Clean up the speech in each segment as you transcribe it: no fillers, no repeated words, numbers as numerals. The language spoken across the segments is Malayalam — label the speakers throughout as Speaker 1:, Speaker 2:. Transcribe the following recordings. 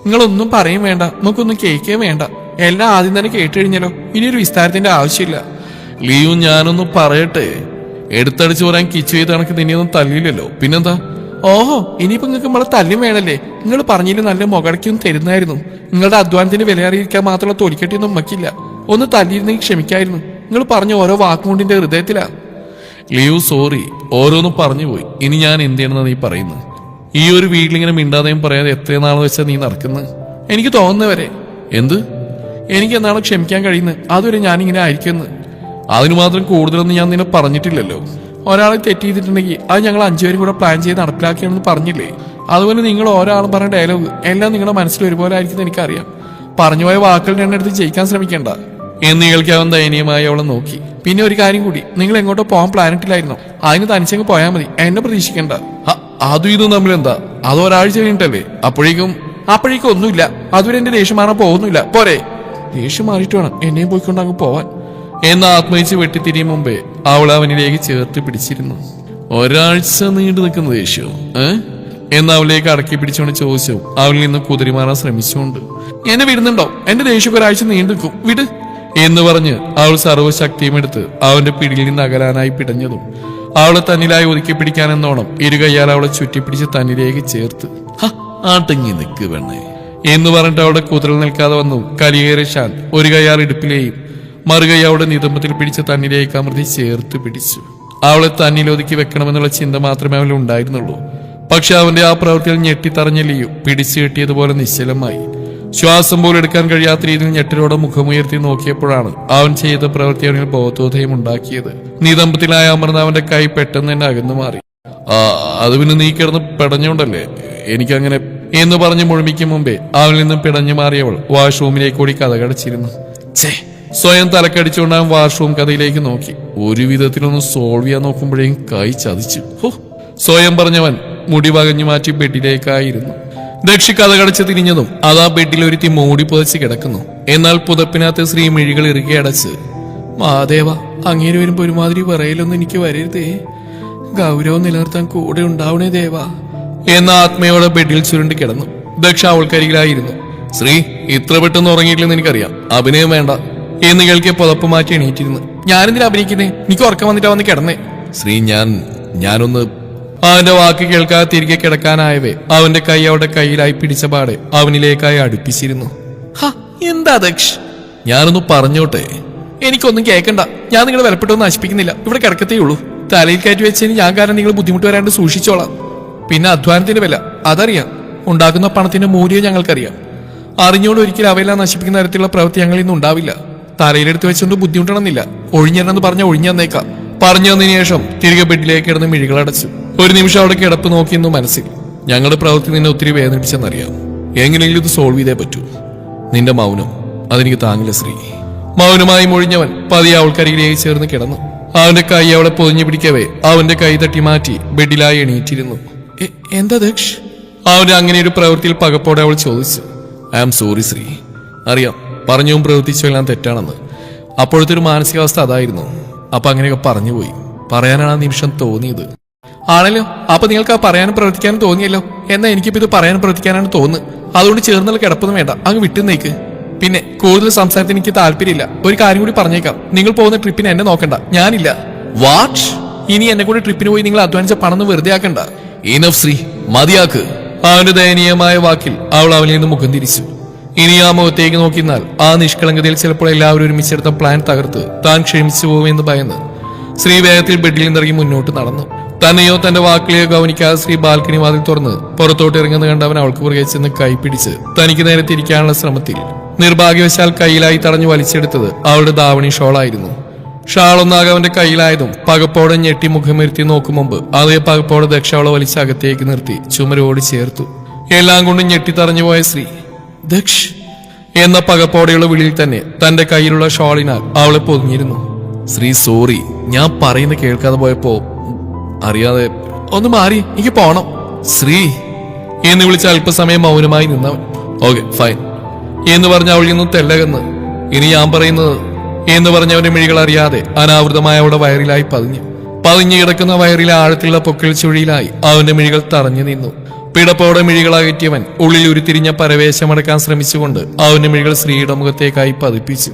Speaker 1: നിങ്ങളൊന്നും പറയും വേണ്ട, നമുക്കൊന്നും കേൾക്കുകയും വേണ്ട. എല്ലാം ആദ്യം തന്നെ കേട്ട് കഴിഞ്ഞാലോ, ഇനിയൊരു വിസ്താരത്തിന്റെ ആവശ്യമില്ല.
Speaker 2: ലിയു ഞാനൊന്ന് പറയട്ടെ. എടുത്തടിച്ചു പറയാൻ കിച്ചു ചെയ്ത് കണക്ക് നിന്നെയൊന്നും തല്ലിയില്ലല്ലോ, പിന്നെന്താ?
Speaker 1: ഓഹോ, ഇനിയിപ്പോ നിങ്ങൾക്ക് നമ്മളെ തല്ലും വേണല്ലേ? നിങ്ങൾ പറഞ്ഞില്ല നല്ല മുകടക്കൊന്നും തരുന്നായിരുന്നു. നിങ്ങളുടെ അധ്വാനത്തിന് വില അറിയിക്കാൻ മാത്രമുള്ള തൊലിക്കെട്ടിയൊന്നും നമുക്കില്ല. ഒന്ന് തല്ലിയിരുന്നെങ്കിൽ ക്ഷമിക്കായിരുന്നു. നിങ്ങൾ പറഞ്ഞ ഓരോ വാക്കുകൊണ്ടിന്റെ ഹൃദയത്തിലാ.
Speaker 2: ലിയു സോറി, ഓരോന്നും പറഞ്ഞു പോയി. ഇനി ഞാൻ എന്ത് ചെയ്യണമെന്നാ നീ പറയുന്നത്? ഈ ഒരു വീട്ടിലിങ്ങനെ മിണ്ടാതെയും പറയാതെ എത്ര നാളെ വെച്ചാ നീ നടക്കുന്നത്?
Speaker 1: എനിക്ക് തോന്നുന്നവരെ.
Speaker 2: എന്ത്?
Speaker 1: എനിക്ക് എന്നാണ് ക്ഷമിക്കാൻ കഴിയുന്നത്, അതുവരെ ഞാനിങ്ങനെ ആയിരിക്കുമെന്ന്.
Speaker 2: അതിനു മാത്രം കൂടുതലൊന്നും ഞാൻ നിന്നെ പറഞ്ഞിട്ടില്ലല്ലോ.
Speaker 1: ഒരാളെ തെറ്റ് ചെയ്തിട്ടുണ്ടെങ്കിൽ അത് ഞങ്ങൾ 5 പേരും കൂടെ പ്ലാൻ ചെയ്ത് നടപ്പിലാക്കിയാണെന്ന് പറഞ്ഞില്ലേ? അതുപോലെ നിങ്ങൾ ഒരാളും പറഞ്ഞ ഡയലോഗ് എല്ലാം നിങ്ങളുടെ മനസ്സിൽ ഒരുപോലെ ആയിരിക്കും എനിക്കറിയാം. പറഞ്ഞുപോയ വാക്കുകളുടെ എണ്ണം എടുത്ത് ജയിക്കാൻ ശ്രമിക്കേണ്ട
Speaker 2: എന്ന് കേൾക്കാവൻ ദയനീയമായി അവളെ നോക്കി.
Speaker 1: പിന്നെ ഒരു കാര്യം കൂടി, നിങ്ങൾ എങ്ങോട്ടോ പോകാൻ പ്ലാനിട്ടില്ലായിരുന്നോ? അതിന് തനിച്ചങ്ങ് പോയാൽ മതി, എന്നെ പ്രതീക്ഷിക്കേണ്ട.
Speaker 2: അതും ഇതും തമ്മിലെന്താ? അത് ഒരാഴ്ച കഴിഞ്ഞിട്ടല്ലേ? അപ്പോഴേക്കും
Speaker 1: ഒന്നുമില്ല. അതുവരെ എന്റെ ദേഷ്യം മാറാൻ പോകുന്നില്ല. പോരെ? ദേഷ്യം മാറിയിട്ട് വേണം എന്നെയും പോയിക്കൊണ്ട് അങ്ങ് പോവാൻ
Speaker 2: എന്ന് ആത്മയിച്ച് വെട്ടിത്തിരിയും മുമ്പേ അവൾ അവനിലേക്ക് ചേർത്ത് പിടിച്ചിരുന്നു. ഒരാഴ്ച നീണ്ടു നിൽക്കുന്ന ദേഷ്യം എന്ന് അവളിലേക്ക് അടക്കി പിടിച്ചുകൊണ്ട് ചോദിച്ചു, അവളിൽ നിന്ന് കുതിരിമാറാൻ ശ്രമിച്ചുകൊണ്ട്.
Speaker 1: എന്നെ വിടുന്നുണ്ടോ? എന്റെ ദേഷ്യം ഒരാഴ്ച നീണ്ടു നിൽക്കും, വിട്
Speaker 2: എന്ന് പറഞ്ഞ് അവൾ സർവ്വശക്തിയും എടുത്ത് അവന്റെ പിടിയിൽ നിന്ന് അകലാനായി പിടഞ്ഞതും അവളെ തന്നിലായി ഒതുക്കി പിടിക്കാനെന്നോണം ഇരുകയ്യാൽ അവളെ ചുറ്റിപ്പിടിച്ച് തന്നിലേക്ക് ചേർത്ത്. ആട്ടിങ്ങി നിൽക്ക് പെണ്ണേ എന്ന് പറഞ്ഞിട്ട് അവളുടെ കുതിരൽ നിൽക്കാതെ വന്നു കലിയേറിയ ഷാൻ ഒരു കയ്യാൽ ഇടുപ്പിലെയും മറുകൈ അവളുടെ നിതംബത്തിൽ പിടിച്ച് തന്നിലേക്ക് അമർത്തി ചേർത്ത് പിടിച്ചു. അവളെ തന്നിൽ ഒതുക്കി വെക്കണമെന്നുള്ള ചിന്ത മാത്രമേ അവന് ഉണ്ടായിരുന്നുള്ളൂ. പക്ഷെ അവന്റെ ആ പ്രവൃത്തിയിൽ ഞെട്ടിത്തറഞ്ഞ ലിയു പിടിച്ചു കെട്ടിയതുപോലെ നിശ്ചലമായി. ശ്വാസം പോലും എടുക്കാൻ കഴിയാത്ത രീതിയിൽ ഞെട്ടലോടെ മുഖമുയർത്തി നോക്കിയപ്പോഴാണ് അവൻ ചെയ്ത പ്രവൃത്തി അവനിൽ ബോധോദയം ഉണ്ടാക്കിയത്. നിതംബത്തിലായ അമർന്ന അവന്റെ കൈ പെട്ടെന്ന് തന്നെ അകന്നു മാറി. അത് പിന്നെ നീ കിടന്ന് പിടഞ്ഞോണ്ടല്ലേ എനിക്കങ്ങനെ എന്ന് പറഞ്ഞ് മുഴുമിക്കും മുമ്പേ അവനിൽ നിന്നും പിടഞ്ഞു മാറിയവൾ വാഷ്റൂമിലേക്ക് കൂടി കഥകടച്ചിരുന്നു. സ്വയം തലക്കടിച്ചുകൊണ്ട് അവൻ വാഷ്റൂം കഥയിലേക്ക് നോക്കി. ഒരു വിധത്തിലൊന്ന് സോൾവ് ചെയ്യാൻ നോക്കുമ്പോഴേക്കും കൈ ചതിച്ചു. സ്വയം പറഞ്ഞവൻ മുടി വകഞ്ഞു മാറ്റി ബെഡിലേക്കായിരുന്നു. ദക്ഷി കഥകടച്ച് തിരിഞ്ഞതും അതാ ബെഡിൽ ഒരുത്തി മൂടി പുതച്ച് കിടക്കുന്നു. എന്നാൽ പുതപ്പിനകത്ത് ശ്രീ മിഴികൾ ഇറുകി അടച്ച്, മാദേവ, അങ്ങേര് വരുമ്പോ ഒരുമാതിരി പറയലൊന്നും എനിക്ക് വരരുതേ. ഗൗരവം നിലനിർത്താൻ കൂടെ ഉണ്ടാവണേ ദേവ എന്ന ആത്മയോടെ ബെഡിൽ ചുരുണ്ടി കിടന്നു. ദക്ഷ അവൾക്കരികിലായിരുന്നു. ശ്രീ, ഇത്ര പെട്ടെന്ന് ഉറങ്ങിയിട്ടില്ലെന്ന് എനിക്കറിയാം, അഭിനയം വേണ്ട എന്ന് കേൾക്കിയ പുതപ്പ് മാറ്റി എണീറ്റിരുന്നു. ഞാനെന്തിനാ അഭിനയിക്കുന്നേ? എനിക്ക് ഉറക്കം വന്നിട്ടാ വന്ന് കിടന്നേ. ശ്രീ, ഞാനൊന്ന് അവന്റെ വാക്ക് കേൾക്കാതെ തിരികെ കിടക്കാനായവേ അവന്റെ കൈ അവളുടെ കയ്യിലായി പിടിച്ച പാടെ അവനിലേക്കായി അടുപ്പിച്ചിരുന്നു. എന്താ ദക്ഷ്? ഞാനൊന്ന് പറഞ്ഞോട്ടെ. എനിക്കൊന്നും കേൾക്കണ്ട. ഞാൻ നിങ്ങളെ വിലപ്പെട്ടൊന്നും നശിപ്പിക്കുന്നില്ല. ഇവിടെ കിടക്കത്തേ ഉള്ളൂ. തലയിൽ കയറ്റി വെച്ചതിന് ഞാൻ കാരണം നിങ്ങൾ ബുദ്ധിമുട്ട് വരാണ്ട് സൂക്ഷിച്ചോളാം. പിന്നെ അധ്വാനത്തിന്റെ വില അതറിയാം, ഉണ്ടാക്കുന്ന പണത്തിന്റെ മൂല്യം ഞങ്ങൾക്കറിയാം. അറിഞ്ഞോണ്ട് ഒരിക്കലും അവയെല്ലാം നശിപ്പിക്കുന്ന തരത്തിലുള്ള പ്രവൃത്തി ഞങ്ങളിൽ നിന്ന് ഉണ്ടാവില്ല. തലയിലെടുത്ത് വെച്ചുകൊണ്ട് ബുദ്ധിമുട്ടണമെന്നില്ല. ഒഴിഞ്ഞെന്നു പറഞ്ഞാൽ ഒഴിഞ്ഞു തന്നേക്കാം. പറഞ്ഞു തന്നതിന് ശേഷം തിരികെ ബെഡിലേക്ക് കിടന്ന് മിഴികളടച്ചു. ഒരു നിമിഷം അവിടെ കിടപ്പ് നോക്കിയെന്നു മനസ്സിൽ. ഞങ്ങളുടെ പ്രവൃത്തി നിന്നെ ഒത്തിരി വേദനിപ്പിച്ചെന്നറിയാം. എങ്ങനെയെങ്കിലും ഇത് സോൾവ് ചെയ്തേ പറ്റൂ. നിന്റെ മൗനം അതെനിക്ക് താങ്ങില്ല ശ്രീ. മൗനമായി മൊഴിഞ്ഞവൻ പതിയെ അവൾക്കരികിലേക്ക് ചേർന്ന് കിടന്നു. അവന്റെ കൈ അവളെ പൊതിഞ്ഞു പിടിക്കവേ അവന്റെ കൈ തട്ടി മാറ്റി ബെഡിലായി എണീറ്റിരുന്നു. എന്താ ദക്ഷ്? അവന്റെ അങ്ങനെ ഒരു പ്രവൃത്തിയിൽ പകപ്പോടെ അവൾ ചോദിച്ചു. I am sorry Sree. അറിയാം, പറഞ്ഞും പ്രവർത്തിച്ചും എല്ലാം തെറ്റാണെന്ന്. അപ്പോഴത്തെ ഒരു മാനസികാവസ്ഥ അതായിരുന്നു. അപ്പൊ അങ്ങനെയൊക്കെ പറഞ്ഞുപോയി. പറയാനാണ് ആ നിമിഷം തോന്നിയത്. ആണല്ലോ, അപ്പൊ നിങ്ങൾക്ക് ആ പറയാനും പ്രവർത്തിക്കാനും തോന്നിയല്ലോ. എന്നാ എനിക്കിപ്പോ ഇത് പറയാനും പ്രവർത്തിക്കാനാണ് തോന്നുന്നത്. അതുകൊണ്ട് ചേർന്നുള്ള കിടപ്പൊന്നും വേണ്ട, അങ്ങ് വിട്ടുന്നേക്ക്. പിന്നെ കൂടുതൽ സംസാരത്തിന് എനിക്ക് താല്പര്യമില്ല. ഒരു കാര്യം കൂടി പറഞ്ഞേക്കാം, നിങ്ങൾ പോകുന്ന ട്രിപ്പിന് എന്നെ നോക്കണ്ട, ഞാനില്ല. വാട്ട്? ഇനി എന്നെ കൂടി ട്രിപ്പിന് പോയി നിങ്ങൾ അധ്വാനിച്ച പണം വെറുതെ ആക്കണ്ട. ഇനഫ് ശ്രീ, മതിയാക്ക്. അവന്റെ ദയനീയമായ വാക്കിൽ അവൾ അവനിൽ നിന്ന് മുഖം തിരിച്ചു. ഇനി ആ മുഖത്തേക്ക് നോക്കിയാൽ ആ നിഷ്കളങ്കതയിൽ ചിലപ്പോൾ എല്ലാവരും ഒരുമിച്ചെടുത്ത പ്ലാൻ തകർത്ത് താൻ ക്ഷമിച്ചു പോകുമെന്ന് ഭയന്ന് ശ്രീ വേഗത്തിൽ ബെഡിൽ നിന്നിറങ്ങി മുന്നോട്ട് നടന്നു. തന്നെയോ തന്റെ വാക്കുകളെയോ ഗവനിക്കാതെ ശ്രീ ബാൽക്കണി വാതിൽ തുറന്ന് പുറത്തോട്ട് ഇറങ്ങുന്ന കണ്ടവൻ അവൾക്ക് പുറകെ ചെന്ന് കൈ പിടിച്ച് തനിക്ക് നേരെ തിരിക്കാനുള്ള ശ്രമത്തിൽ നിർഭാഗ്യവശാൽ കയ്യിലായി തടഞ്ഞു വലിച്ചെടുത്തത് അവളുടെ ദാവണി ഷോളായിരുന്നു. ഷാളൊന്നാകെ അവന്റെ കയ്യിലായതും പകപ്പോടെ ഞെട്ടി മുഖമിരുത്തി നോക്കും മുമ്പ് അതേ പകപ്പോടെ ദക്ഷ അവളെ വലിച്ച് അകത്തേക്ക് നിർത്തി ചുമരോട് ചേർത്തു. എല്ലാം കൊണ്ടും ഞെട്ടിത്തറഞ്ഞുപോയ ശ്രീ ദക്ഷ് എന്ന പകപ്പോടെയുള്ള വിളിയിൽ തന്നെ തന്റെ കയ്യിലുള്ള ഷോളിനാൽ അവളെ പൊതിഞ്ഞിരുന്നു. ശ്രീ സോറി, ഞാൻ പറയുന്ന കേൾക്കാതെ പോയപ്പോ അറിയാതെ. ഒന്ന് മാറി, എനിക്ക് പോണം ശ്രീ എന്ന് വിളിച്ച് അല്പസമയം മൗനമായി നിന്നവൻ. ഓക്കെ ഫൈൻ എന്ന് പറഞ്ഞ അവളിൽ നിന്നും തെല്ലകന്ന്. ഇനി ഞാൻ പറയുന്നത് എന്ന് പറഞ്ഞവന്റെ മിഴികൾ അറിയാതെ അനാവൃതമായ അവളുടെ വയറിലായി പതിഞ്ഞു കിടക്കുന്ന വയറിലെ ആഴത്തിലുള്ള പൊക്കിൾ ചുഴിയിലായി അവന്റെ മിഴികൾ തറഞ്ഞു നിന്നു. പിടപ്പോടെ മിഴികളകറ്റിയവൻ ഉള്ളിൽ ഉരുത്തിരിഞ്ഞ പരവേശമടക്കാൻ ശ്രമിച്ചുകൊണ്ട് അവന്റെ മിഴികൾ ശ്രീയുടെ മുഖത്തേക്കായി പതിപ്പിച്ചു.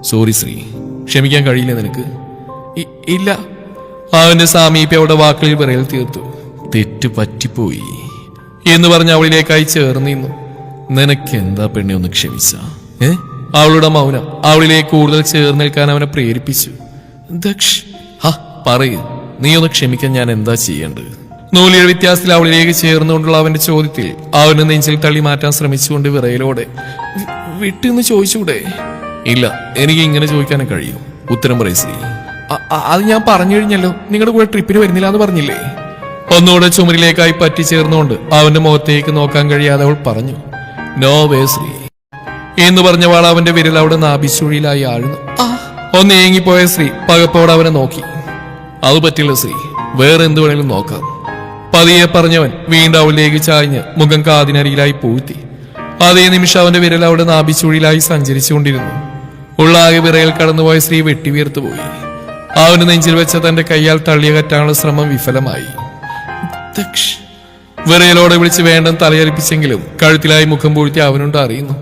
Speaker 2: സോറി ശ്രീ, ക്ഷമിക്കാൻ കഴിയില്ല നിനക്ക്?
Speaker 1: ഇല്ല.
Speaker 2: അവന്റെ സാമീപ്യ അവളുടെ വാക്കുകളിൽ വിറയൽ തീർത്തു. തെറ്റ് പറ്റിപ്പോയി എന്ന് പറഞ്ഞ് അവളിലേക്കായി ചേർന്നിരുന്നു. നിനക്ക് എന്താ പെണ്ണെ ഒന്ന് ക്ഷമിച്ച? അവളുടെ മൗനം അവളിലേക്ക് കൂടുതൽ ചേർന്നേൽക്കാൻ അവനെ പ്രേരിപ്പിച്ചു. ദക്ഷ്, പറയൂ, നീ ഒന്ന് ക്ഷമിക്കാൻ ഞാൻ എന്താ ചെയ്യേണ്ടത്? നൂലിയുടെ വ്യത്യാസത്തിൽ അവളിലേക്ക് ചേർന്നുകൊണ്ടുള്ള അവന്റെ ചോദ്യത്തിൽ അവന്റെ നെഞ്ചിൽ തള്ളി മാറ്റാൻ ശ്രമിച്ചുകൊണ്ട് വിറയലോടെ, വിട്ടെന്ന് ചോദിച്ചൂടെ? ഇല്ല, എനിക്ക് ഇങ്ങനെ ചോദിക്കാനും കഴിയും. ഉത്തരം പറയും ശ്രീ.
Speaker 1: അത് ഞാൻ പറഞ്ഞു കഴിഞ്ഞല്ലോ, നിങ്ങളുടെ കൂടെ ട്രിപ്പിന് വരുന്നില്ല എന്ന് പറഞ്ഞില്ലേ?
Speaker 2: ഒന്നുകൂടെ ചുമരിലേക്കായി പറ്റിച്ചേർന്നുകൊണ്ട് അവന്റെ മുഖത്തേക്ക് നോക്കാൻ കഴിയാതെ അവൾ പറഞ്ഞു. നോ വേ ശ്രീ എന്ന് പറഞ്ഞവാൾ അവന്റെ വിരൽ അവിടെ നാഭിച്ചുഴിയിലായി ആഴ്ന്നു. ഒന്ന് ഏങ്ങിപ്പോയ ശ്രീ പകപ്പോടെ അവനെ നോക്കി. അത് പറ്റില്ല ശ്രീ, വേറെ എന്ത് വേണേലും നോക്കാം. പതിയെ പറഞ്ഞവൻ വീണ്ടും അവളിലേക്ക് ചായ്ഞ്ഞ് മുഖം കാതിനരിയിലായി പൂഴ്ത്തി. അതേ നിമിഷം അവന്റെ വിരൽ അവിടെ നാഭിച്ചുഴിയിലായി സഞ്ചരിച്ചുകൊണ്ടിരുന്നു. ഉള്ളാകെ വിറയൽ കടന്നുപോയ ശ്രീ വെട്ടിവീർത്തുപോയി. അവന് നെഞ്ചിൽ വെച്ച തന്റെ കൈയാൽ തള്ളിയകറ്റാനുള്ള ശ്രമം വിഫലമായി. വിറയലോടെ വിളിച്ച് വേണ്ടെന്ന് തലയരിപ്പിച്ചെങ്കിലും കഴുത്തിലായി മുഖം പൂഴ്ത്തി അവനുണ്ട് അറിയുന്നു.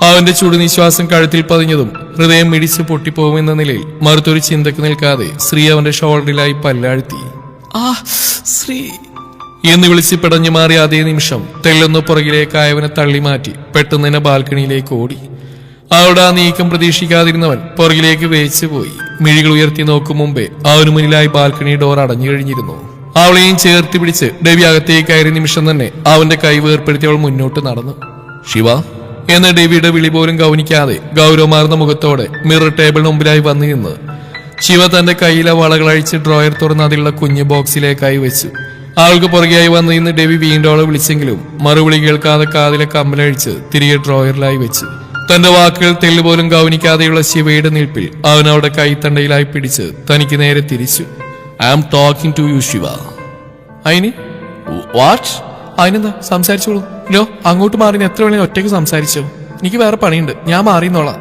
Speaker 2: അവന്റെ ചുടുനിശ്വാസം കഴുത്തിൽ പതിഞ്ഞതും ഹൃദയം മിടിച്ച് പൊട്ടിപ്പോകുമെന്ന നിലയിൽ മറുത്തൊരു ചിന്തക്ക് നിൽക്കാതെ ശ്രീ അവന്റെ ഷോൾഡറിലായി പല്ലാഴ്ത്തി.
Speaker 1: ശ്രീ
Speaker 2: എന്ന് വിളിച്ച് പിടഞ്ഞു മാറിയ അതേ നിമിഷം തെല്ലൊന്ന് പുറകിലേക്കായവനെ തള്ളി മാറ്റി പെട്ടെന്ന് തന്നെ ബാൽക്കണിയിലേക്ക് ഓടി. അവിടെ ആ നീക്കം പ്രതീക്ഷിക്കാതിരുന്നവൻ പുറകിലേക്ക് വേച്ചു പോയി. മിഴികൾ ഉയർത്തി നോക്കും മുമ്പേ അവന് മുന്നിലായി ബാൽക്കണി ഡോർ അടഞ്ഞു കഴിഞ്ഞിരുന്നു. അവളെയും ചേർത്ത് പിടിച്ച് ഡെവി അകത്തേക്ക് കയറിയ നിമിഷം തന്നെ അവന്റെ കൈ വേർപ്പെടുത്തി അവൾ മുന്നോട്ട് നടന്നു. ശിവ എന്ന ഡെവിയുടെ വിളി പോലും ഗൗനിക്കാതെ ഗൗരവമാർന്ന മുഖത്തോടെ മിറർ ടേബിളിന് മുമ്പിലായി വന്നു നിന്ന് ശിവ തന്റെ കയ്യിലെ വളകളഴിച്ച് ഡ്രോയർ തുറന്ന് അതിലുള്ള കുഞ്ഞു ബോക്സിലേക്കായി വെച്ചു. ആൾക്ക് പുറകെയായി വന്നു നിന്ന് ഡെവി വീണ്ടും അവളെ വിളിച്ചെങ്കിലും മറുവിളി കേൾക്കാതെ കാതിലെ കമ്മലഴിച്ച് തിരികെ ഡ്രോയറിലായി വെച്ച് തന്റെ വാക്കുകൾ തെല്ലുപോലും ഗൗനിക്കാതെയുള്ള ശിവയുടെ നിൽപ്പിൽ അവൻ അവിടെ കൈത്തണ്ടയിലായി പിടിച്ച് തനിക്ക് നേരെ തിരിച്ചു. I am talking to you Shiva.
Speaker 1: അതിന് വാട്ട്? അതിനെന്താ, സംസാരിച്ചോളൂ. ലോ, അങ്ങോട്ട് മാറി എത്ര വേണേ ഒറ്റയ്ക്ക് സംസാരിച്ചോ. എനിക്ക് വേറെ പണിയുണ്ട്, ഞാൻ മാറിയെന്നോളാം.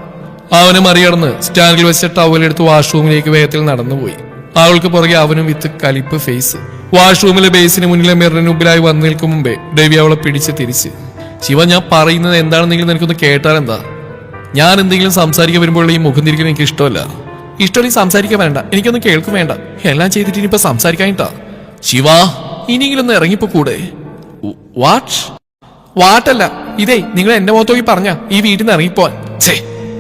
Speaker 2: അവന് മറികടന്ന് സ്റ്റാൻഡിൽ വെച്ച ടവലെടുത്ത് വാഷ്റൂമിലേക്ക് വേഗത്തിൽ നടന്നുപോയി. അവൾക്ക് പുറകെ അവനും വിത്ത് കലിപ്പ് ഫേസ്. വാഷ്റൂമിലെ ബേസിന് മുന്നിലെ മിററിന് മുമ്പിലായി വന്നു നിൽക്കും മുമ്പേ ഡെവി അവളെ പിടിച്ച് തിരിച്ച്. ശിവ, ഞാൻ പറയുന്നത് എന്താണെന്നെങ്കിലും നിനക്കൊന്ന് കേട്ടാൽ എന്താ? ഞാൻ എന്തെങ്കിലും സംസാരിക്കാൻ വരുമ്പോൾ ഈ മുഖം തിരിക്കുന്നത് എനിക്ക് ഇഷ്ടമല്ല.
Speaker 1: ഇഷ്ടമല്ലെങ്കിൽ സംസാരിക്കാൻ വേണ്ട, എനിക്കൊന്നും കേൾക്കും വേണ്ട. എല്ലാം ചെയ്തിട്ട് ഇനിയിപ്പോ സംസാരിക്കാനിട്ടാ.
Speaker 2: ശിവ,
Speaker 1: ഇനിയെങ്കിലും ഒന്ന് ഇറങ്ങിപ്പോ കൂടെ. വാട്ടല്ല ഇതേ, നിങ്ങൾ എന്റെ മുഖത്തോക്കി പറഞ്ഞ ഈ വീട്ടിൽ നിന്ന് ഇറങ്ങിപ്പോവാൻ.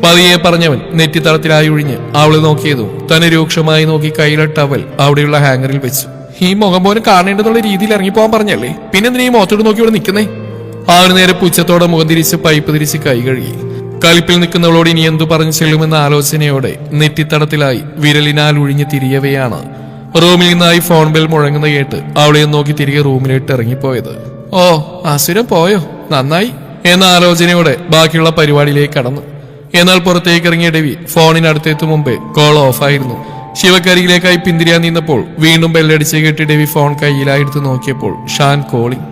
Speaker 2: പതിയെ പറഞ്ഞവൻ നെറ്റിത്തളത്തിലായി ഒഴിഞ്ഞ് അവളെ നോക്കിയതും തന്നെ രൂക്ഷമായി നോക്കി കയ്യിലെ ടവൽ അവിടെയുള്ള ഹാങ്ങറിൽ വെച്ചു.
Speaker 1: ഈ മുഖം പോലും കാണേണ്ടതുള്ള രീതിയിൽ ഇറങ്ങിപ്പോവാൻ പറഞ്ഞല്ലേ, പിന്നെന്തിനാ ഈ മുഖത്തോട് നോക്കി ഇവിടെ നിൽക്കുന്നേ?
Speaker 2: അവന് നേരെ പുച്ഛത്തോടെ മുഖം തിരിച്ച് പൈപ്പ് തിരിച്ച് കൈ കഴുകി. കലിപ്പിൽ നിൽക്കുന്നവളോട് ഇനി എന്തു പറഞ്ഞു ചെല്ലുമെന്ന ആലോചനയോടെ നെറ്റിത്തടത്തിലായി വിരലിനാൽ ഒഴിഞ്ഞ് തിരിയവെയാണ് റൂമിൽ നിന്നായി ഫോൺ ബെൽ മുഴങ്ങുന്ന കേട്ട് അവളെ നോക്കി തിരികെ റൂമിലേക്ക് ഇറങ്ങിപ്പോയത്.
Speaker 1: ഓ, അസുരം പോയോ, നന്നായി
Speaker 2: എന്ന ആലോചനയോടെ ബാക്കിയുള്ള പരിപാടിയിലേക്ക് കടന്നു. എന്നാൽ പുറത്തേക്ക് ഇറങ്ങിയ ഡെവി ഫോണിനടുത്തെത്തും മുമ്പേ കോൾ ഓഫായിരുന്നു. ശിവക്കരികിലേക്കായി പിന്തിരിയാൻ നിന്നപ്പോൾ വീണ്ടും ബെല്ലടിച്ച് കേട്ട് ഡെവി ഫോൺ കയ്യിലായെടുത്ത് നോക്കിയപ്പോൾ ഷാൻ കോളിംഗ്.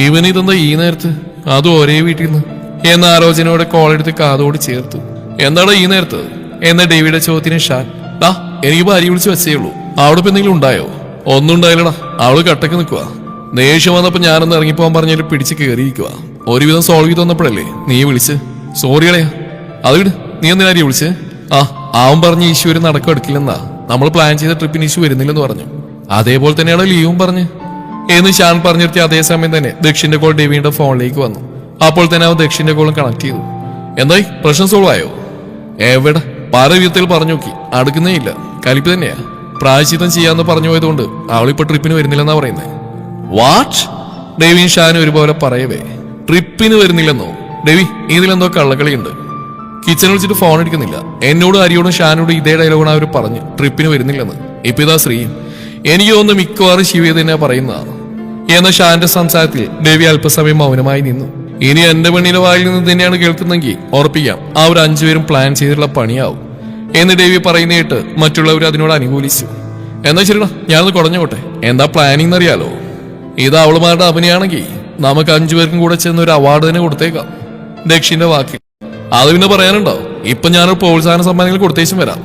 Speaker 2: ഇവനിതെന്താ ഈ നേരത്ത്, അതും ഒരേ വീട്ടിൽ നിന്ന് എന്ന ആലോചനയോടെ കോൾ എടുത്ത് കാതോട് ചേർത്തു. എന്താടാ ഈ നേരത്ത് എന്ന ഡെവിയുടെ ചോദ്യത്തിന് ഷാൻ, എനിക്ക് ഭാര്യ വിളിച്ച് വെച്ചേ ഉള്ളൂ, അവിടെ ഇപ്പൊ എന്തെങ്കിലും ഉണ്ടായോ? ഒന്നും ഉണ്ടായില്ലടാ, അവള് കട്ടക്ക് നിൽക്കുക. ദേഷ്യം വന്നപ്പോ ഞാനൊന്ന് ഇറങ്ങിപ്പോവാൻ പറഞ്ഞാൽ പിടിച്ച് കയറിയിരിക്കുക. ഒരുവിധം സോൾവ് ചെയ്ത് വന്നപ്പോഴല്ലേ നീ വിളിച്ച്. സോറികളെയാ, അത് വിട്. നീ എന്തിനാരിയ വിളിച്ച്? അവൻ പറഞ്ഞ് ഈശു ഒരു നടക്കം എടുക്കില്ലെന്നാ, നമ്മൾ പ്ലാൻ ചെയ്ത ട്രിപ്പിന് ഈശു വരുന്നില്ലെന്ന് പറഞ്ഞു. അതേപോലെ തന്നെയാണ് ലീവും പറഞ്ഞ് എന്ന് ഷാൻ പറഞ്ഞിരുത്തി. അതേസമയം തന്നെ ദക്ഷിന്റെ കോൾ ഡെവിയുടെ ഫോണിലേക്ക് വന്നു. അപ്പോൾ തന്നെ അവൻ ദക്ഷിന്റെ കോളും കണക്ട് ചെയ്തു. എന്തായി, പ്രശ്നം സോൾവ് ആയോ? എവിടെ, പല വിധത്തിൽ പറഞ്ഞു നോക്കി, അടുക്കുന്നേ ഇല്ല. കലിപ്പ് തന്നെയാ. പ്രായശ്ചിത്തം ചെയ്യാന്ന് പറഞ്ഞു പോയതുകൊണ്ട് അവളിപ്പോ ട്രിപ്പിന് വരുന്നില്ലെന്നാ പറയുന്നത്. വാട്ട്? ഡെവിയും ഷാനും ഒരുപോലെ പറയവേ. ട്രിപ്പിന് വരുന്നില്ലെന്നോ? ഡെവി, ഇതിലെന്തോ കള്ളക്കളിയുണ്ട്. കിച്ചണിൽ വിളിച്ചിട്ട് ഫോൺ എടുക്കുന്നില്ല. എന്നോടും അരിയോടും ഷാനോടും ഇതേ ഡയലോഗാണ് അവർ പറഞ്ഞു, ട്രിപ്പിന് വരുന്നില്ലെന്ന്. ഇപ്പൊ ഇതാ ശ്രീയും. എനിക്ക് തോന്നുന്നു മിക്കവാറും ശിവ തന്നെ പറയുന്നതാണ് എന്ന ഷാന്റെ സംസാരത്തിൽ ഡെവി അല്പസമയം മൗനമായി നിന്നു. ഇനി എന്റെ പെണ്ണിന്റെ വായിൽ നിന്ന് തന്നെയാണ് കേൾക്കുന്നെങ്കിൽ ഉറപ്പിക്കാം അവർ 5 പേരും പ്ലാൻ ചെയ്തിട്ടുള്ള പണിയാവും എന്ന് ഡെവി പറയുന്നേട്ട് മറ്റുള്ളവർ അതിനോട് അനുകൂലിച്ചു. എന്നാ ശരിടാ, ഞാനൊന്ന് കുടഞ്ഞോട്ടെ. എന്താ പ്ലാനിങ് എന്നറിയാലോ? ഇത് അവളുമാരുടെ അഭിനയാണെങ്കിൽ നമുക്ക് 5 പേർക്കും കൂടെ ചെന്ന് ഒരു അവാർഡ് തന്നെ കൊടുത്തേക്കാം. ദക്ഷിന്റെ വാക്കിൽ. അത് പിന്നെ പറയാനുണ്ടോ? ഇപ്പൊ ഞാനൊരു പ്രോത്സാഹന സമ്മാനങ്ങൾ കൊടുത്തേച്ചും വരാം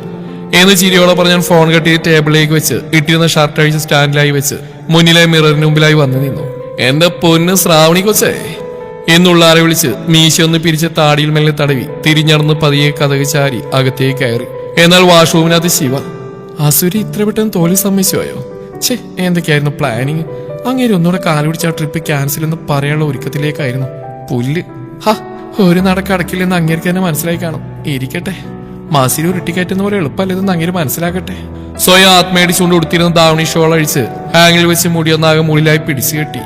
Speaker 2: എന്ന് ചിരിയോടെ പറഞ്ഞാൽ ഫോൺ കട്ടി ടേബിളിലേക്ക് വെച്ച് ഇട്ടിരുന്ന ഷർട്ട് അഴിച്ച് സ്റ്റാൻഡിലായി വെച്ച് മുന്നിലെ മിററിന് മുമ്പിലായി വന്നു നിന്നു. എന്റെ പൊന്ന് ശ്രാവണി കൊച്ചേ എന്നുള്ള ആരെ വിളിച്ച് മീശ ഒന്ന് പിരിച്ച് താടിയിൽ മെല്ലെ തടവി തിരിഞ്ഞടന്ന് പതിയെ കഥക് ചാരി അകത്തേക്ക് കയറി. എന്നാൽ വാഷ്റൂമിനകത്ത് ശിവ. അസുരി ഇത്ര പെട്ടെന്ന് തോൽവി സമ്മതിച്ചോയോ? ഛേ, എന്തൊക്കെയായിരുന്നു പ്ലാനിങ്? അങ്ങേര് ഒന്നുകൂടെ കാലുപിടിച്ച ആ ട്രിപ്പ് ക്യാൻസൽ എന്ന് പറയാനുള്ള ഒരുക്കത്തിലേക്കായിരുന്നു. പുല്ല്. ഹാ, ഒരു നടക്കടക്കില്ലെന്ന് അങ്ങേർക്ക് തന്നെ മനസ്സിലായി കാണും. ഇരിക്കട്ടെ, മാസിൽ ഒരു ടിക്കറ്റുന്ന പോലെ എളുപ്പമല്ലെന്ന് അങ്ങേര് മനസ്സിലാക്കട്ടെ. സ്വയം ആത്മേടിച്ചുകൊണ്ട് കൊടുത്തിരുന്ന ദാവണി ഷോൾ അഴിച്ച് ഹാങ്ങിൽ വെച്ച് മുടിയൊന്നാകെ മുകളിലായി പിടിച്ചു കെട്ടി.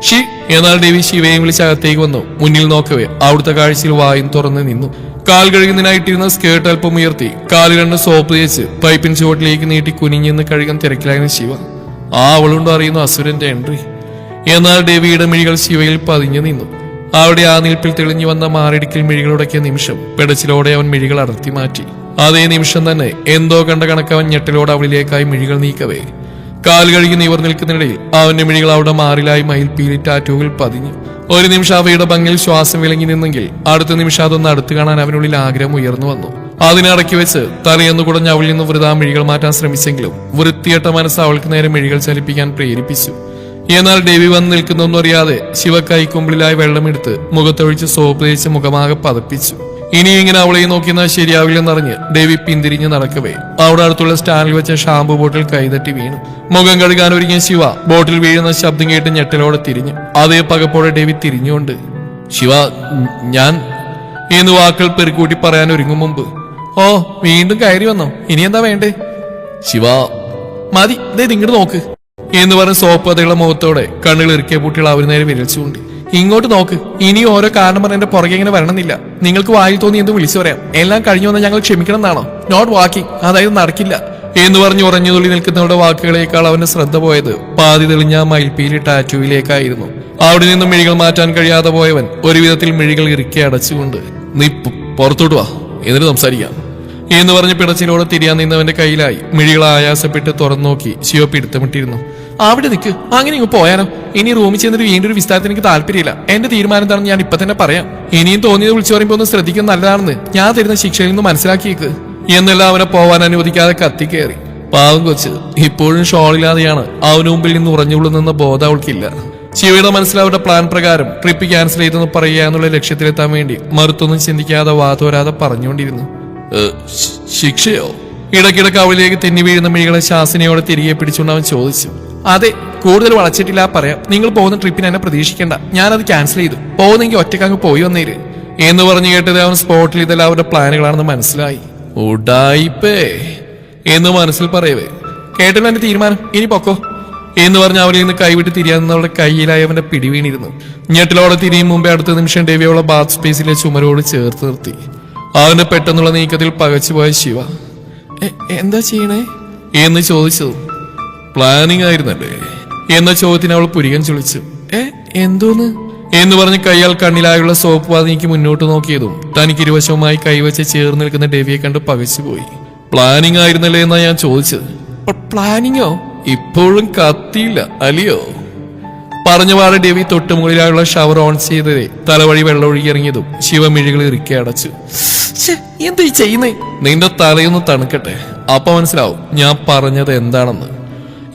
Speaker 2: ഷി എന്നാൽ ദേവി ശിവയും വിളിച്ച് അകത്തേക്ക് വന്നു. മുന്നിൽ നോക്കവേ അവിടുത്തെ കാഴ്ചയിൽ വായും തുറന്ന് നിന്നു. കാൽ കഴുകുന്നതിനായിട്ടിരുന്ന സ്കേർട്ട് അല്പം ഉയർത്തി കാലിൽ 2 സോപ്പ് തേച്ച് പൈപ്പിൻ ചുവട്ടിലേക്ക് നീട്ടി കുനിഞ്ഞെന്ന് കഴുകാൻ തിരക്കിലായിരുന്നു ശിവ. അവളുണ്ടോ അറിയുന്നു അസുരന്റെ എൻട്രി. എന്നാൽ ദേവിയുടെ മിഴികൾ ശിവയിൽ പതിഞ്ഞു നിന്നു. അവിടെ ആ നിൽപ്പിൽ തെളിഞ്ഞു വന്ന മാറിടിക്കൽ മിഴികളുടക്കിയ നിമിഷം പെടച്ചിലോടെ അവൻ മിഴികൾ അടർത്തി മാറ്റി. അതേ നിമിഷം തന്നെ എന്തോ കണ്ട കണക്കവൻ ഞെട്ടലോടെ അവളിലേക്കായി മിഴികൾ നീക്കവേ കാൽ കഴുകി നിവർ നിൽക്കുന്നിടയിൽ അവന്റെ മിഴികൾ അവിടെ മാറിലായി മയിൽപ്പീലി ടാറ്റൂവിൽ പതിഞ്ഞു. ഒരു നിമിഷം അവയുടെ ഭംഗിയിൽ ശ്വാസം വിളങ്ങി നിന്നെങ്കിൽ അടുത്ത നിമിഷം അതൊന്ന് അടുത്ത് കാണാൻ അവനുള്ളിൽ ആഗ്രഹം ഉയർന്നു വന്നു. അതിനടക്കി വെച്ച് തലയെന്നു കുടഞ്ഞ് അവളിൽ നിന്ന് വൃഥാ മിഴികൾ മാറ്റാൻ ശ്രമിച്ചെങ്കിലും വൃത്തിയട്ട മനസ്സ് അവൾക്ക് നേരെ മിഴികൾ ചലിപ്പിക്കാൻ പ്രേരിപ്പിച്ചു. എന്നാൽ ദേവി വന്ന് നിൽക്കുന്നൊന്നും അറിയാതെ ശിവ കൈക്കുമ്പിളിലായി വെള്ളമെടുത്ത് മുഖത്തൊഴിച്ച് സോപ്പ് തേച്ച് മുഖമാകെ പതപ്പിച്ചു. ഇനി ഇങ്ങനെ അവളെ നോക്കിയെന്നാൽ ശരിയാവില്ലെന്നറിഞ്ഞ് ദേവി പിന്തിരിഞ്ഞ് നടക്കവേ അവിടെ അടുത്തുള്ള സ്റ്റാൻഡിൽ വെച്ച ഷാമ്പു ബോട്ടിൽ കൈതട്ടി വീണു. മുഖം കഴുകാൻ ഒരുങ്ങിയ ശിവ ബോട്ടിൽ വീഴുന്ന ശബ്ദം കേട്ട് ഞെട്ടലോടെ തിരിഞ്ഞു. അതേ പകപ്പോടെ ദേവി തിരിഞ്ഞുകൊണ്ട് ശിവ ഞാൻ എന്ന് വാക്കുകൾ പെരുക്കൂട്ടി പറയാൻ ഒരുങ്ങും മുമ്പ് ഓ വീണ്ടും കയറി വന്നോ? ഇനി എന്താ വേണ്ടേ? ശിവ മതി, ദേ ഇങ്ങോട്ട് നോക്ക് എന്ന് പറഞ്ഞ് സോപ്പ് അതയുള്ള മുഖത്തോടെ കണ്ണുകൾ ഇറുക്കിയ പൂട്ടികൾ അവർ നേരെ വിരൽച്ചുകൊണ്ട് ഇങ്ങോട്ട് നോക്ക്. ഇനി ഓരോ കാരണം പറഞ്ഞ എന്റെ പുറകെ ഇങ്ങനെ വരണമെന്നില്ല. നിങ്ങൾക്ക് വായിൽ തോന്നി എന്ത് വിളിച്ചു പറയാം. എല്ലാം കഴിഞ്ഞു വന്നാൽ ഞങ്ങൾ ക്ഷമിക്കണം എന്നാണോ? നോട്ട് വാക്കിംഗ്, അതായത് നടക്കില്ല എന്ന് പറഞ്ഞ് ഉറഞ്ഞു തുള്ളി നിൽക്കുന്നവരുടെ വാക്കുകളേക്കാൾ അവന്റെ ശ്രദ്ധ പോയത് പാതി തെളിഞ്ഞ മയിൽപ്പീലി ടാറ്റൂവിലേക്കായിരുന്നു. അവിടെ നിന്നും മിഴികൾ മാറ്റാൻ കഴിയാതെ പോയവൻ ഒരു വിധത്തിൽ മിഴികൾ ഇറുക്കി അടച്ചുകൊണ്ട് നീ പുറത്തോട്ട് വാ, എന്നിട്ട് സംസാരിക്കാം എന്ന് പറഞ്ഞ് പിടച്ചിലോടെ തിരിയാൻ നിന്നവന്റെ കയ്യിലായി മിഴികൾ ആയാസപ്പെട്ട് തുറന്നു നോക്കി ശിവ പിടുത്തമിട്ടിരുന്നു. അവിടെ നിൽക്ക്, അങ്ങനെ ഇങ്ങ് പോയാനോ? ഇനി റൂമിൽ ചെന്നിട്ട് വീണ്ടും ഒരു വിസ്താരത്തിന് എനിക്ക് താല്പര്യമില്ല. എന്റെ തീരുമാനം എന്താണെന്ന് ഞാൻ ഇപ്പൊ തന്നെ പറയാം. ഇനിയും തോന്നിയത് വിളിച്ചു പറയുമ്പോൾ ഒന്ന് ശ്രദ്ധിക്കുന്നത് നല്ലതാണെന്ന് ഞാൻ തരുന്ന ശിക്ഷയിൽ നിന്ന് മനസ്സിലാക്കിയേക്ക് എന്നെല്ലാം അവനെ പോവാൻ അനുവദിക്കാതെ കത്തിക്കേറി. പാവം കൊച്ച് ഇപ്പോഴും ഷോളില്ലാതെയാണ് അവന് മുമ്പിൽ നിന്ന് ഉറഞ്ഞുകൊള്ളുന്ന ബോധം അവൾക്കില്ല. ശിവയുടെ മനസ്സിൽ അവരുടെ പ്ലാൻ പ്രകാരം ട്രിപ്പ് ക്യാൻസൽ ചെയ്തെന്ന് പറയുക എന്നുള്ള ലക്ഷ്യത്തിലെത്താൻ വേണ്ടി മറുത്തൊന്നും ചിന്തിക്കാതെ വാതോരാതെ പറഞ്ഞുകൊണ്ടിരുന്നു. ശിക്ഷയോ? ഇടയ്ക്കിടക്ക് അവളിലേക്ക് തെന്നി വീഴുന്ന മിഴികളെ ശാസനയോടെ തിരികെ പിടിച്ചുകൊണ്ട് അവൻ ചോദിച്ചു. അതെ, കൂടുതൽ വളച്ചിട്ടില്ല പറയാം. നിങ്ങൾ പോകുന്ന ട്രിപ്പിന് എന്നെ പ്രതീക്ഷിക്കേണ്ട, ഞാനത് ക്യാൻസൽ ചെയ്തു. പോകുന്നെങ്കിൽ ഒറ്റക്കങ്ങ് പോയി വന്നേര് എന്ന് പറഞ്ഞു കേട്ടത് അവൻ സ്പോട്ടിൽ ഇതെല്ലാം അവരുടെ പ്ലാനുകളാണെന്ന് മനസ്സിലായി. ഉടായിപ്പേ എന്ന് മനസ്സിൽ പറയവേ കേട്ടല്ലോ എന്റെ തീരുമാനം, ഇനി പൊക്കോ എന്ന് പറഞ്ഞ് അവരിൽ നിന്ന് കൈവിട്ട് തിരിയാവുന്നവളുടെ കയ്യിലായി അവന്റെ പിടിവീണിരുന്നു. ഞെട്ടിലോടെ തിരിയും മുമ്പേ അടുത്ത നിമിഷം ദേവിയോളെ ബാത്ത് സ്പേസിലെ ചുമരോട് ചേർത്ത് നിർത്തി. അവന്റെ പെട്ടെന്നുള്ള നീക്കത്തിൽ പകച്ചുപോയ ശിവ എന്താ ചെയ്യണേ എന്ന് ചോദിച്ചത്. പ്ലാനിങ് ആയിരുന്നല്ലേ എന്ന ചോദ്യത്തിന് അവൾ പുരികൻ ചുളിച്ചു. എന്തോന്ന് എന്ന് പറഞ്ഞ് കയ്യാൽ കണ്ണിലായുള്ള സോപ്പ് വാതിനിക്ക് മുന്നോട്ട് നോക്കിയതും തനിക്ക് ഇരുവശവുമായി കൈവച്ച് ചേർന്ന് നിൽക്കുന്ന ദേവിയെ കണ്ട് പകച്ചുപോയി. പ്ലാനിങ് ആയിരുന്നല്ലേ എന്നാ ഞാൻ ചോദിച്ചത്. പ്ലാനിങ്ങോ? ഇപ്പോഴും കത്തിയില്ല അല്ലയോ? പറഞ്ഞപാടെ ദേവി തൊട്ടുമുകളിലായുള്ള ഷവർ ഓൺ ചെയ്തതേ തലവഴി വെള്ളം ഒഴുകിയിറങ്ങിയതും ശിവമിഴികൾ ഇറുക്കി അടച്ചു. എന്താ ഈ ചെയ്യുന്നേ? നിന്റെ തലയൊന്ന് തണുക്കട്ടെ, അപ്പൊ മനസ്സിലാവും ഞാൻ പറഞ്ഞത് എന്താണെന്ന്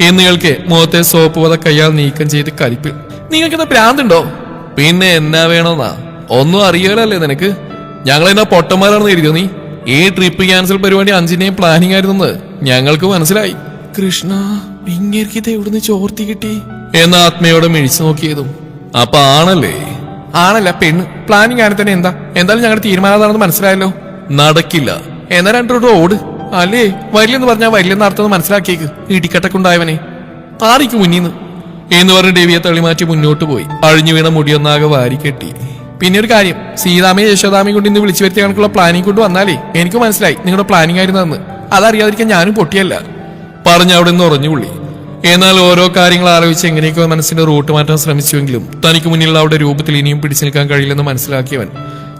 Speaker 2: എന്ന് കേൾക്കെ മുഖത്തെ സോപ്പ് പത കയ്യാൽ നീക്കം ചെയ്ത് കലിപ്പിൽ. നിങ്ങൾക്കെന്താ ഭ്രാന്തുണ്ടോ? പിന്നെ എന്നാ വേണമെന്നാ? ഒന്നും അറിയാലല്ലേ നിനക്ക്? ഞങ്ങളെന്നാ പൊട്ടന്മാരാണെന്ന് കരുതിയോ നീ? ഈ ട്രിപ്പ് ക്യാൻസൽ പരിപാടി 5ന്റെയും പ്ലാനിങ് ആയിരുന്നെന്ന് ഞങ്ങൾക്ക് മനസ്സിലായി. കൃഷ്ണ, ഇങ്ങേർക്കിത് എവിടുന്ന് ചോർത്തി കിട്ടി എന്ന ആത്മയോടെ മിഴിച്ചു നോക്കിയതും അപ്പൊ ആണല്ലേ? ആണല്ല, പെണ്ണ്. പ്ലാനിങ് ആണ് തന്നെ. എന്തായാലും ഞങ്ങളുടെ തീരുമാനമാണെന്ന് മനസ്സിലായല്ലോ. നടക്കില്ല. എന്നാ 2 ഓട്. അല്ലേ, വരില്ലെന്ന് പറഞ്ഞാൽ വരില്ലെന്ന് അർത്ഥം മനസ്സിലാക്കിയേക്ക്. ഇടിക്കട്ടക്കുണ്ടായവനെ താടിക്ക് മുന്നിന്ന് എന്ന് പറഞ്ഞ് ദേവിയെ തള്ളിമാറ്റി മുന്നോട്ട് പോയി അഴിഞ്ഞു വീണ മുടിയൊന്നാകെ വാരിക്കെട്ടി. പിന്നെ ഒരു കാര്യം, സീതാമയും യശോദാമയും കൊണ്ട് ഇന്ന് വിളിച്ചു വരുത്തിയ കണക്കുള്ള പ്ലാനിങ് കൊണ്ട് വന്നാലേ എനിക്ക് മനസ്സിലായി നിങ്ങളുടെ പ്ലാനിങ് ആയിരുന്നെന്ന്. അതറിയാതിരിക്കാൻ ഞാനും പൊട്ടിയല്ല പറഞ്ഞ അവിടെ നിന്ന് ഉറഞ്ഞുപുള്ളി. എന്നാൽ ഓരോ കാര്യങ്ങൾ ആലോചിച്ച് എങ്ങനെയൊക്കെ മനസ്സിന്റെ റൂട്ട് മാറ്റാൻ ശ്രമിച്ചുവെങ്കിലും തനിക്ക് മുന്നിലുള്ള അവരുടെ രൂപത്തിൽ ഇനിയും പിടിച്ചു നിൽക്കാൻ കഴിയില്ലെന്ന് മനസ്സിലാക്കിയവൻ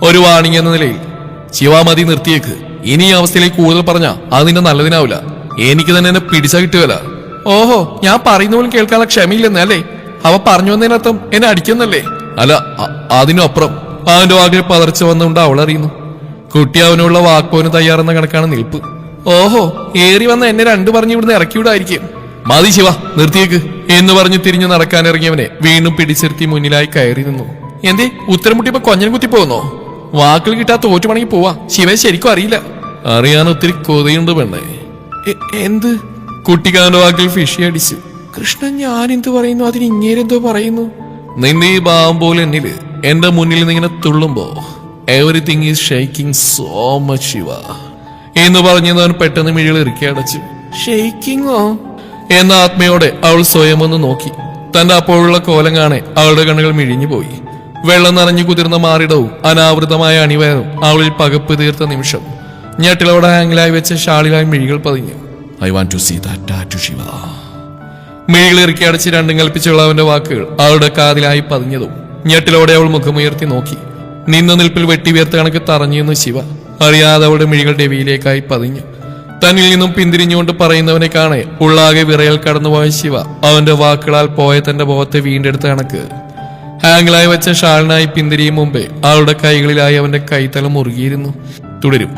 Speaker 2: ഒരു വാണിംഗ് എന്ന നിലയിൽ ശിവാമതി നിർത്തിയേക്ക്. ഇനി ഈ അവസ്ഥയിലേക്ക് കൂടുതൽ പറഞ്ഞാ അത് നിന്റെ നല്ലതിനാവില്ല. എനിക്ക് തന്നെ എന്നെ പിടിച്ചാ കിട്ടുകയല്ല. ഓഹോ, ഞാൻ പറയുന്ന പോലും കേൾക്കാനുള്ള ക്ഷമയില്ലെന്ന് അല്ലേ? അവ പറഞ്ഞു വന്നതിനർത്ഥം എന്നെ അടിക്കുന്നല്ലേ? അല്ല, അതിനപ്പുറം അവന്റെ വാക്കിൽ പതർച്ച വന്നുകൊണ്ട് അവൾ അറിയുന്നു. കുട്ടി അവനുള്ള വാക്കോന് തയ്യാറെന്ന കണക്കാണ് നിൽപ്പ്. ഓഹോ, ഏറി വന്ന എന്നെ 2 പറഞ്ഞ് ഇവിടുന്ന് ഇറക്കിവിടായിരിക്കും. മതി ശിവ നിർത്തിയേക്ക് എന്ന് പറഞ്ഞ് തിരിഞ്ഞു നടക്കാനിറങ്ങിയവനെ വീണ്ടും പിടിച്ചിരുത്തി മുന്നിലായി കയറി നിന്നു.
Speaker 1: എന്തേ ഉത്തരം മുട്ടിയപ്പോ കൊഞ്ഞൻ കുത്തി പോകുന്നോ? വാക്കുകൾ കിട്ടാ തോറ്റുമണങ്ങി പോവാ. ശിവയെ ശരിക്കും അറിയില്ല.
Speaker 2: അറിയാൻ ഒത്തിരി കൊതിയുണ്ട് പെണ്ണേ.
Speaker 1: എന്ത്?
Speaker 2: കുട്ടിക്കാരന്റെ വാക്കിൽ ഫിഷി അടിച്ചു.
Speaker 1: കൃഷ്ണൻ, ഞാൻ എന്ത് പറയുന്നു അതിന് ഇങ്ങേരെന്തോ പറയുന്നു.
Speaker 2: നിന്റെ ഈ ഭാവം പോലെ എന്നില് എന്റെ മുന്നിൽ നിന്നിങ്ങനെ തുള്ളുമ്പോ everything is shaking so much Shiva എന്ന് പറഞ്ഞവൻ പെട്ടെന്ന് മിഴികൾ ഇറുക്കി അടച്ചു.
Speaker 1: ഷെയ്ക്കിങ്ങോ?
Speaker 2: എന്ന ആത്മയോടെ അവൾ സ്വയം ഒന്ന് നോക്കി. തന്റെ അപ്പോഴുള്ള കോലം കാണെ അവളുടെ കണ്ണുകൾ മിഴിഞ്ഞു പോയി. വെള്ളം നിറഞ്ഞു കുതിർന്ന മാറിടവും അനാവൃതമായ അണിവയറും അവളിൽ പകപ്പ് തീർത്ത നിമിഷം ഞെട്ടിലോടെ ഹാങ്ങിലായി വെച്ച ഷാളിലായി മിഴികൾ പതിഞ്ഞു. I want to see that tattoo Shiva. മിഴികൾ ഇറുക്കി അടച്ച് രണ്ടും കൽപ്പിച്ചുള്ള അവന്റെ വാക്കുകൾ അവളുടെ കാതിലായി പതിഞ്ഞതും ഞെട്ടിലോടെ അവൾ മുഖമുയർത്തി നോക്കി. നിന്ന നിൽപ്പിൽ വെട്ടി വീർത്ത കണക്ക് തറഞ്ഞിരുന്നു ശിവ. അറിയാതെ അവളുടെ മിഴികൾ ഡെവിയിലേക്കായി പതിഞ്ഞു. തന്നിൽ നിന്നും പിന്തിരിഞ്ഞുകൊണ്ട് പറയുന്നവനെ കാണെ ഉള്ളാകെ വിറയൽ കടന്നുപോയ ശിവ അവന്റെ വാക്കുകളാൽ പോയ തന്റെ ബോധത്തെ വീണ്ടെടുത്ത കണക്ക് ഹാങ്ങിലായി വെച്ച ഷാളിനായി പിന്തിരിയും മുമ്പേ അവളുടെ കൈകളിലായി അവന്റെ കൈത്തലം മുറുകിയിരുന്നു. തുടരും.